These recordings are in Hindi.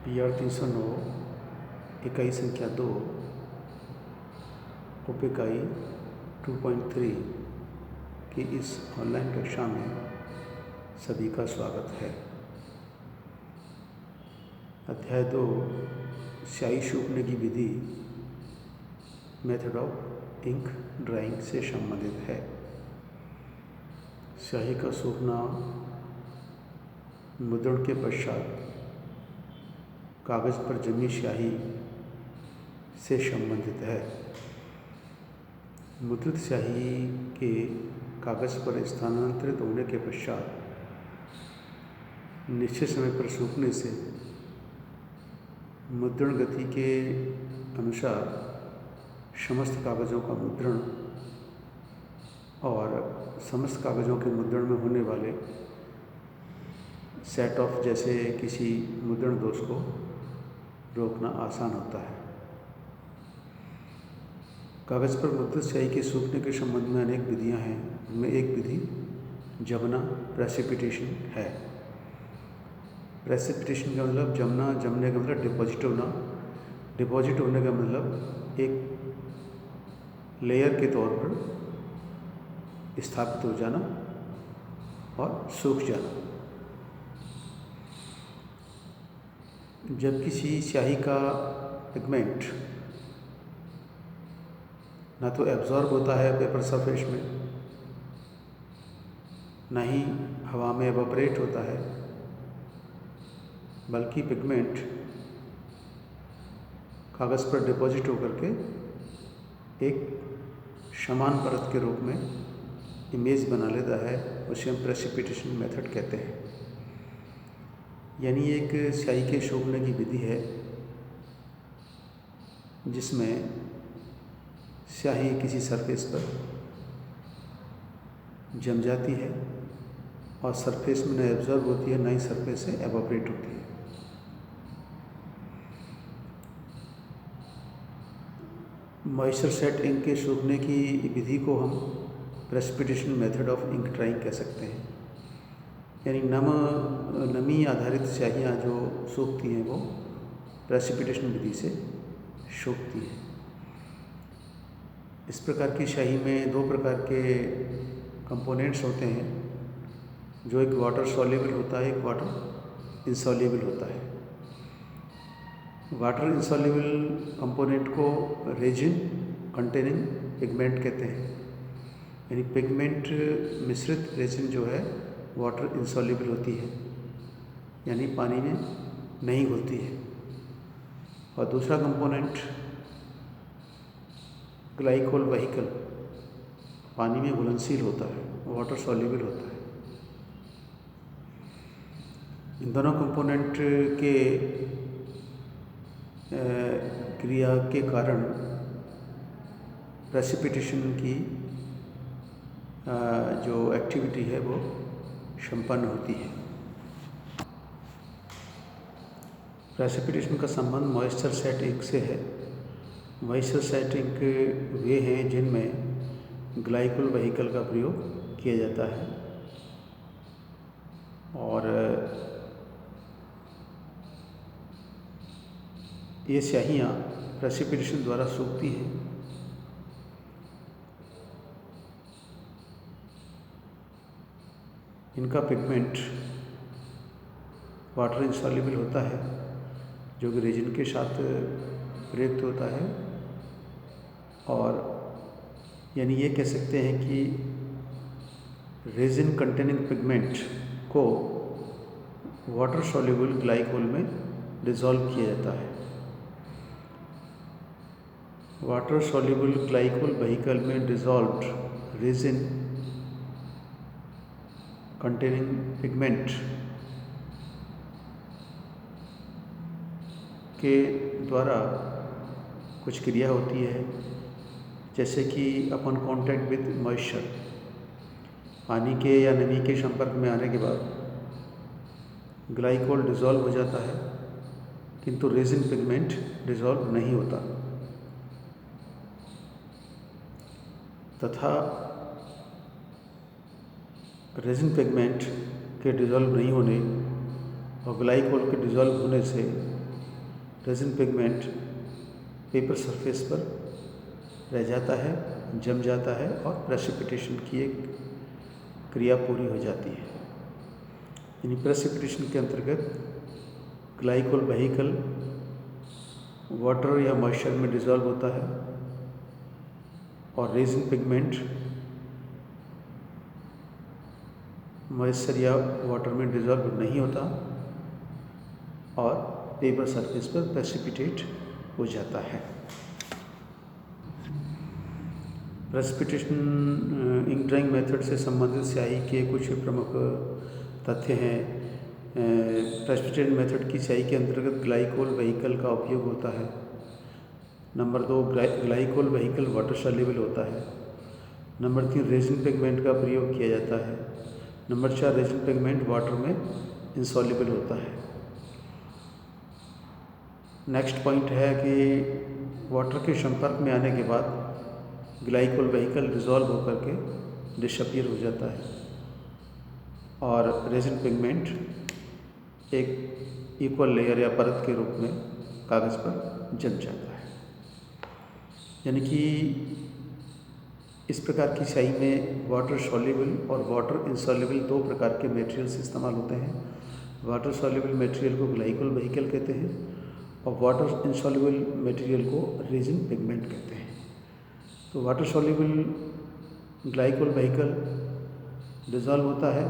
PR 309 इकाई संख्या 2 उप इकाई 2.3 की इस ऑनलाइन कक्षा में सभी का स्वागत है। अध्याय 2 स्याही सूखने की विधि मेथड ऑफ इंक ड्राइंग से संबंधित है। स्याही का सूखना मुद्रण के पश्चात कागज़ पर जमी स्याही से संबंधित है। मुद्रित स्याही के कागज़ पर स्थानांतरित होने के पश्चात निश्चित समय पर सूखने से मुद्रण गति के अनुसार समस्त कागज़ों का मुद्रण और समस्त कागज़ों के मुद्रण में होने वाले सेट ऑफ जैसे किसी मुद्रण दोष को रोकना आसान होता है। कागज़ पर मुद्रित स्याही के सूखने के संबंध में अनेक विधियां हैं। उनमें एक विधि जमना प्रेसिपिटेशन है। प्रेसिपिटेशन का मतलब जमने का मतलब डिपॉजिट होना। डिपॉजिट होने का मतलब एक लेयर के तौर पर स्थापित हो जाना और सूख जाना। जब किसी स्याही का पिगमेंट ना तो एब्जॉर्ब होता है पेपर सरफेस में, ना ही हवा में एवापोरेट होता है, बल्कि पिगमेंट कागज़ पर डिपॉजिट होकर के एक समान परत के रूप में इमेज बना लेता है। उसे हम प्रेसिपिटेशन मेथड कहते हैं। यानी एक स्याही के सूखने की विधि है जिसमें स्याही किसी सरफेस पर जम जाती है और सरफेस में न एब्जॉर्ब होती है, न ही सरफेस से एवापोरेट होती है। मॉइस्चर सेट इंक के सूखने की विधि को हम precipitation method of ink drawing कह सकते हैं। यानी नमी आधारित स्याहियाँ जो सूखती हैं वो प्रेसिपिटेशन विधि से सूखती हैं। इस प्रकार की स्याही में दो प्रकार के कंपोनेंट्स होते हैं, जो एक वाटर सॉल्युबल होता है, एक वाटर इंसॉल्युबल होता है। वाटर इंसॉल्युबल कंपोनेंट को रेजिन कंटेनिंग पिगमेंट कहते हैं। यानी पिगमेंट मिश्रित रेजिन जो है वाटर इंसॉल्युबल होती है, यानी पानी में नहीं घुलती है। और दूसरा कंपोनेंट ग्लाइकोल वेहिकल पानी में घुलनशील होता है, वाटर सॉल्युबल होता है। इन दोनों कंपोनेंट के क्रिया के कारण प्रेसिपिटेशन की जो एक्टिविटी है वो संपन्न होती है। प्रेसिपिटेशन का संबंध मॉइस्चर सेट इंक से है। मॉइस्चर सेट इंक वे हैं जिनमें ग्लाइकोल वेहिकल का प्रयोग किया जाता है और ये स्याहियाँ प्रेसिपिटेशन द्वारा सूखती हैं। इनका पिगमेंट वाटर इंसॉल्युबल होता है, जो कि रेजिन के साथ प्रयुक्त होता है। और यानी ये कह सकते हैं कि रेजिन कंटेनिंग पिगमेंट को वाटर सॉल्युबल ग्लाइकोल में डिसॉल्व किया जाता है। वाटर सॉल्युबल ग्लाइकोल वेहिकल में डिसॉल्व्ड रेजिन कंटेनिंग पिगमेंट के द्वारा कुछ क्रिया होती है, जैसे कि अपॉन कांटेक्ट विद मॉइस्चर, पानी के या नमी के संपर्क में आने के बाद ग्लाइकोल डिसॉल्व हो जाता है, किंतु रेजिन पिगमेंट डिसॉल्व नहीं होता। तथा रेजिन पिगमेंट के डिसॉल्व नहीं होने और ग्लाइकोल के डिसॉल्व होने से रेजिन पिगमेंट पेपर सरफेस पर रह जाता है, जम जाता है और प्रेसिपिटेशन की एक क्रिया पूरी हो जाती है। यानी प्रेसिपिटेशन के अंतर्गत ग्लाइकोल वेहिकल वाटर या मॉइस्चर में डिज़ोल्व होता है और रेजिन पिगमेंट मॉइस्चर या वाटर में डिज़ोल्व नहीं होता और पेपर सरफेस पर प्रेसिपिटेट हो जाता है। प्रेसिपिटेशन इंक ड्राइंग मेथड से संबंधित स्याही के कुछ प्रमुख तथ्य हैं। प्रेसिपिटेशन मेथड की स्याही के अंतर्गत ग्लाइकोल वेहिकल का उपयोग होता है। Number 2, glycol vehicle water soluble होता है। नंबर 3, रेजिन पिगमेंट का प्रयोग किया जाता है। नंबर 4, रेजिन पिगमेंट वाटर में इंसॉल्युबल होता है। नेक्स्ट पॉइंट है कि वाटर के संपर्क में आने के बाद ग्लाइकोल वेहिकल डिज़ोल्व होकर के डिसअपीयर हो जाता है और रेजिन पिगमेंट एक इक्वल लेयर या परत के रूप में कागज़ पर जम जाता है। यानी कि इस प्रकार की स्याही में वाटर सॉल्युबल और वाटर इंसॉल्युबल दो प्रकार के मटेरियल्स इस्तेमाल होते हैं। वाटर सॉल्युबल मटेरियल को ग्लाइकोल वेहिकल कहते हैं और वाटर इंसॉल्युबल मटेरियल को रेजिन पिगमेंट कहते हैं। तो water soluble glycol vehicle dissolve होता है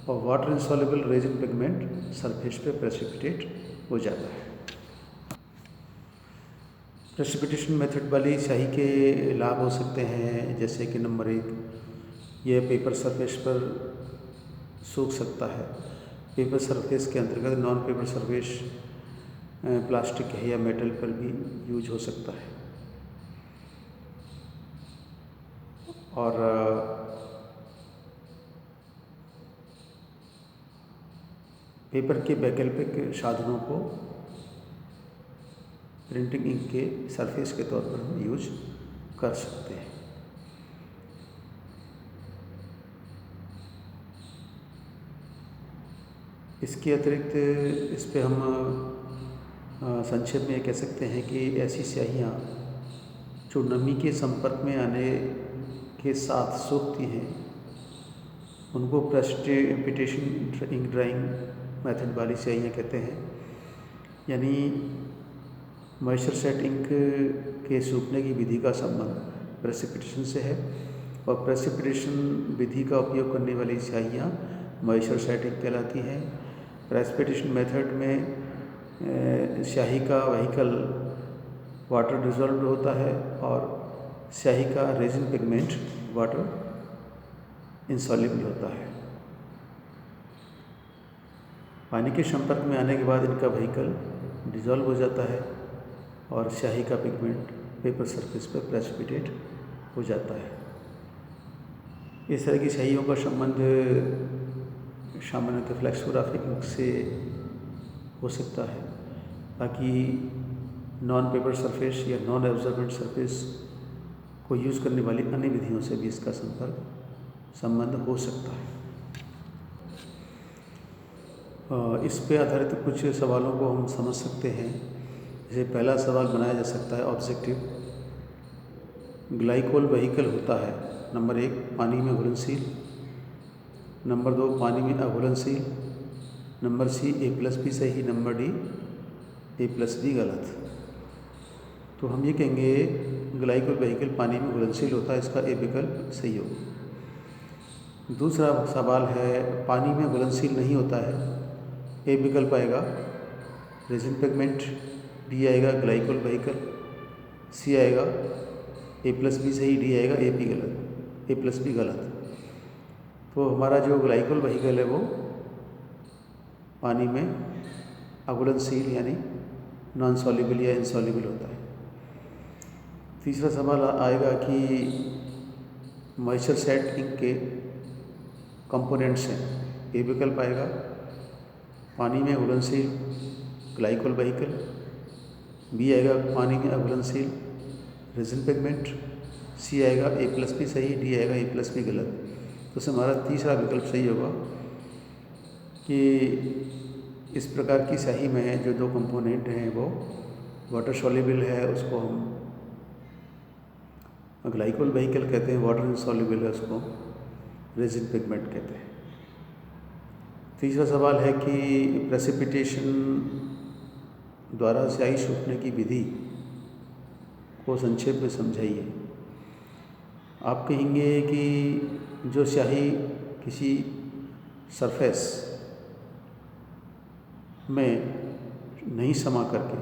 और water insoluble resin pigment surface पे प्रेसिपिटेट हो जाता है। प्रेसिपिटेशन मेथड वाली स्याही के लाभ हो सकते हैं, जैसे कि नंबर 1, यह पेपर सरफेस पर सूख सकता है। पेपर सरफेस के अंतर्गत नॉन पेपर सरफेस प्लास्टिक है या मेटल पर भी यूज हो सकता है। और पेपर के वैकल्पिक साधनों को प्रिंटिंग इंक के सरफेस के तौर पर हम यूज कर सकते हैं। इसके अतिरिक्त इस पे हम संक्षेप में कह सकते हैं कि ऐसी स्याहियाँ जो नमी के संपर्क में आने के साथ सूखती हैं उनको प्रेसिपिटेशन इंक ड्राइंग मेथड वाली स्याहियाँ कहते हैं। यानी मॉइस्चर सेट इंक के सूखने की विधि का संबंध प्रेसिपिटेशन से है और प्रेसिपिटेशन विधि का उपयोग करने वाली स्याहियाँ मॉइस्चर सेट इंक कहलाती हैं। प्रेसिपिटेशन मेथड में स्याही का वेहिकल वाटर डिज़ोल्व होता है और स्याही का रेजिन पिगमेंट वाटर इंसॉल्युबल होता है। पानी के संपर्क में आने के बाद इनका वेहिकल डिज़ोल्व हो जाता है और स्याही का पिगमेंट पेपर सरफेस पर प्रेसिपिटेट हो जाता है। इस तरह की स्याहियों का संबंध सामान्यतः फ्लेक्सोग्राफिक इंक से हो सकता है। बाकी नॉन पेपर सरफेस या नॉन एब्जॉर्बेंट सरफेस को यूज़ करने वाली अन्य विधियों से भी इसका संबंध हो सकता है। इस पे आधारित कुछ सवालों को हम समझ सकते हैं। जैसे पहला सवाल बनाया जा सकता है ऑब्जेक्टिव, ग्लाइकोल वेहिकल होता है नंबर 1 पानी में घुलनशील, नंबर 2 पानी में अघुलनशील, नंबर सी A+B सही, नंबर डी A+B गलत। तो हम ये कहेंगे ग्लाइकोल वेहिकल पानी में घुलनशील होता है, इसका ए विकल्प सही होगा। दूसरा सवाल है पानी में घुलनशील नहीं होता है, ए विकल्प आएगा रेजिन पिगमेंट, डी आएगा ग्लाइकोल वेहिकल, सी आएगा A+B सही, डी आएगा A+B गलत। तो हमारा जो ग्लाइकोल वेहिकल है वो पानी में अघुलनशील यानी नॉन सॉल्युबल या इनसॉल्युबल होता है। तीसरा सवाल आएगा कि मॉइस्चर सेट इंक के कंपोनेंट्स हैं, ए विकल्प आएगा पानी में घुलनशील ग्लाइकोल वेहिकल, बी आएगा पानी में अघुलनशील रेजिन पिगमेंट, सी आएगा A+B सही, डी आएगा A+B गलत। तो हमारा तीसरा विकल्प सही होगा कि इस प्रकार की स्याही में जो दो कंपोनेंट हैं वो वाटर सॉल्युबल है, उसको हम ग्लाइकोल व्हीकल कहते हैं, वाटर इनसॉल्युबल है उसको रेजिन पिगमेंट कहते हैं। तीसरा सवाल है कि प्रेसिपिटेशन द्वारा स्याही सूखने की विधि को संक्षेप में समझाइए। आप कहेंगे कि जो स्याही किसी सरफेस में नहीं समा करके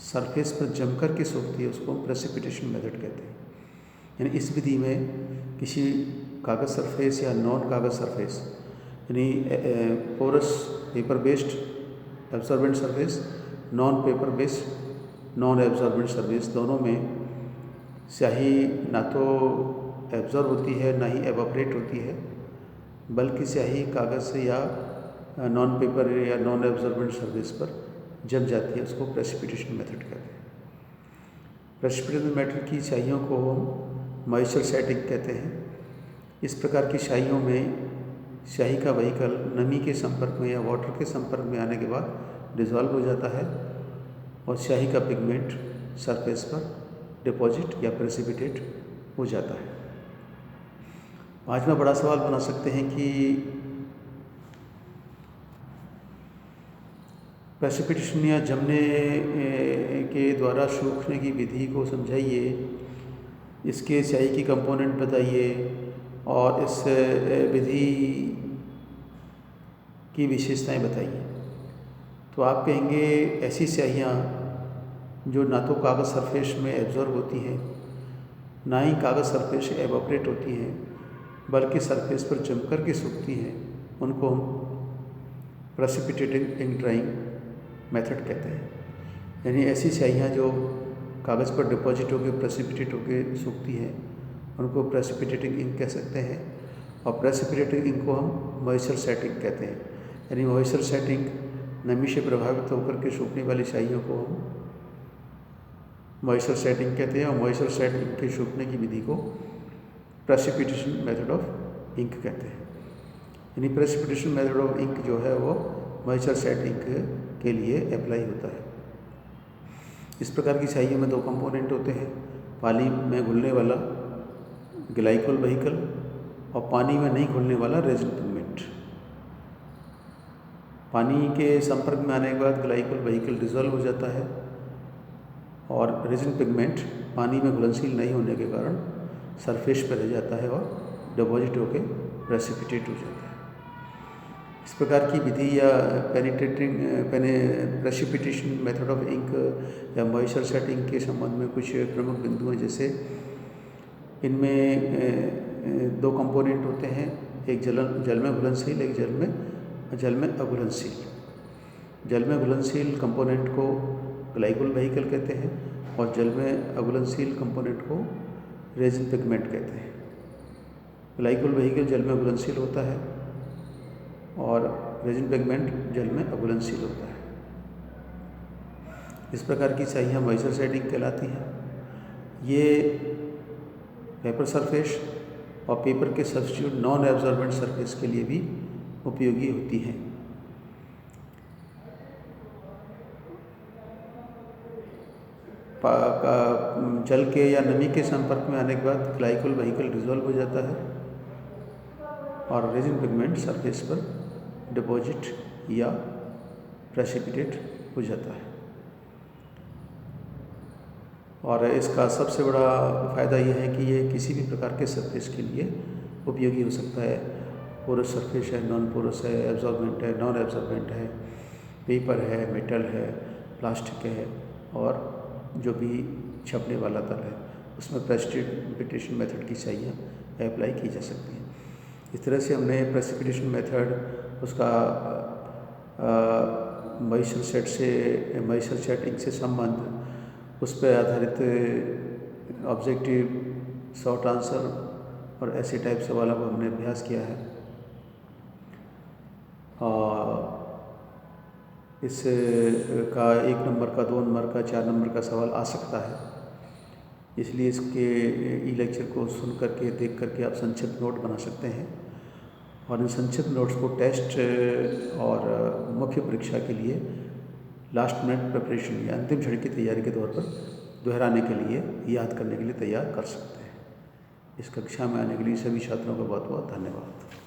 सरफेस पर जम कर के सूखती है उसको हम प्रेसिपिटेशन मेथड कहते हैं। यानी इस विधि में किसी कागज़ सरफेस या नॉन कागज़ सरफेस यानी porous paper based absorbent surface, non paper based non absorbent surface, दोनों में स्याही ना तो एब्जॉर्ब होती है ना ही एवापोरेट होती है, बल्कि स्याही कागज़ से या नॉन पेपर या नॉन एब्जॉर्बेंट सरफेस पर जम जाती है, उसको प्रेसिपिटेशन मेथड कहते हैं। प्रेसिपिटेशन मेथड की स्याहियों को हम मॉइस्चर सेटिंग कहते हैं। इस प्रकार की स्याहियों में स्याही का व्हीकल नमी के संपर्क में या वाटर के संपर्क में आने के बाद डिज़ोल्व हो जाता है और स्याही का पिगमेंट सरफेस पर डिपॉजिट या प्रेसिपिटेट हो जाता है। पांचवा बड़ा सवाल बना सकते हैं कि प्रेसिपिटेशन या जमने के द्वारा सूखने की विधि को समझाइए, इसके स्याही की कंपोनेंट बताइए और इस विधि की विशेषताएं बताइए। तो आप कहेंगे ऐसी स्याहियाँ जो ना तो कागज़ सरफेस में एब्जॉर्ब होती हैं ना ही कागज़ सरफेस से एवापोरेट होती हैं, बल्कि सरफेस पर जम कर के सूखती हैं, उनको हम प्रेसिपिटेटिंग इंक ड्राइंग मेथड कहते हैं। यानी ऐसी स्याहियाँ जो कागज़ पर डिपॉजिट होकर प्रेसिपिटेट होकर सूखती हैं उनको प्रेसिपिटेटिंग इंक कह सकते हैं। और प्रेसिपिटेटिंग इंक को हम मॉइस्चर सेटिंग कहते हैं। यानी मॉइस्चर सेटिंग नमी से प्रभावित होकर के सूखने वाली स्याहियों को हम मॉइस्चर सेटिंग कहते हैं और मॉइस्चर सेटिंग के सूखने की विधि को प्रेसिपिटेशन मेथड ऑफ इंक कहते हैं। यानी प्रेसिपिटेशन मेथड ऑफ इंक जो है वो मॉइस्चर सेटिंग के लिए अप्लाई होता है। इस प्रकार की स्याहियों में दो कंपोनेंट होते हैं, पानी में घुलने वाला ग्लाइकोल व्हीकल और पानी में नहीं घुलने वाला रेजिन पिगमेंट। पानी के संपर्क में आने के बाद ग्लाइकोल व्हीकल डिज़ोल्व हो जाता है और रेजिन पिगमेंट पानी में घुलनशील नहीं होने के कारण सरफेस पर रह जाता है और डिपॉजिट होकर प्रेसिपिटेट हो जाता है। इस प्रकार की विधि या प्रेसिपिटेशन मेथड ऑफ इंक या मॉइस्चर सेटिंग के संबंध में कुछ प्रमुख बिंदु हैं। जैसे इनमें दो कंपोनेंट होते हैं, एक जल में घुलनशील, एक जल में अघुलनशील। जल में घुलनशील कंपोनेंट को ग्लाइकोल व्हीकल कहते हैं और जल में अघुलनशील कंपोनेंट को रेजिन पिगमेंट कहते हैं। ग्लाइकोल व्हीकल जल में घुलनशील होता है और रेजिन पिगमेंट जल में अघुलनशील होता है। इस प्रकार की स्याहियाँ मॉइस्चर सेटिंग कहलाती हैं। ये पेपर सरफेस और पेपर के सब्स्टिट्यूट नॉन एब्जॉर्बेंट सरफेस के लिए भी उपयोगी होती हैं। जल के या नमी के संपर्क में आने के बाद ग्लाइकोल व्हीकल डिज़ोल्व हो जाता है और रेजिन पिगमेंट सरफेस पर डिपॉजिट या प्रेसिपिटेट हो जाता है। और इसका सबसे बड़ा फ़ायदा यह है कि ये किसी भी प्रकार के सरफेस के लिए उपयोगी हो सकता है। पोरस सरफेस है, नॉन पोरस है, एब्जॉर्बेंट है, नॉन एब्जॉर्बेंट है, पेपर है, मेटल है, प्लास्टिक है और जो भी छपने वाला तल है, उसमें प्रेसिपिटेशन मेथड की स्याहियाँ अप्लाई की जा सकती हैं। इस तरह से हमने प्रेसिपिटेशन मेथड, उसका मॉइस्चर सेटिंग से संबंध, उस पर आधारित ऑब्जेक्टिव, शॉर्ट आंसर और ऐसे टाइप सवालों को हमने अभ्यास किया है। इस का 1 नंबर का, 2 नंबर का, 4 नंबर का सवाल आ सकता है, इसलिए इसके ई लेक्चर को सुन करके, देख करके आप संक्षिप्त नोट बना सकते हैं और इन संक्षिप्त नोट्स को टेस्ट और मुख्य परीक्षा के लिए लास्ट मिनट प्रिपरेशन या अंतिम क्षण की तैयारी के तौर पर दोहराने के लिए, याद करने के लिए तैयार कर सकते हैं। इस कक्षा में आने के लिए सभी छात्रों का बहुत बहुत धन्यवाद।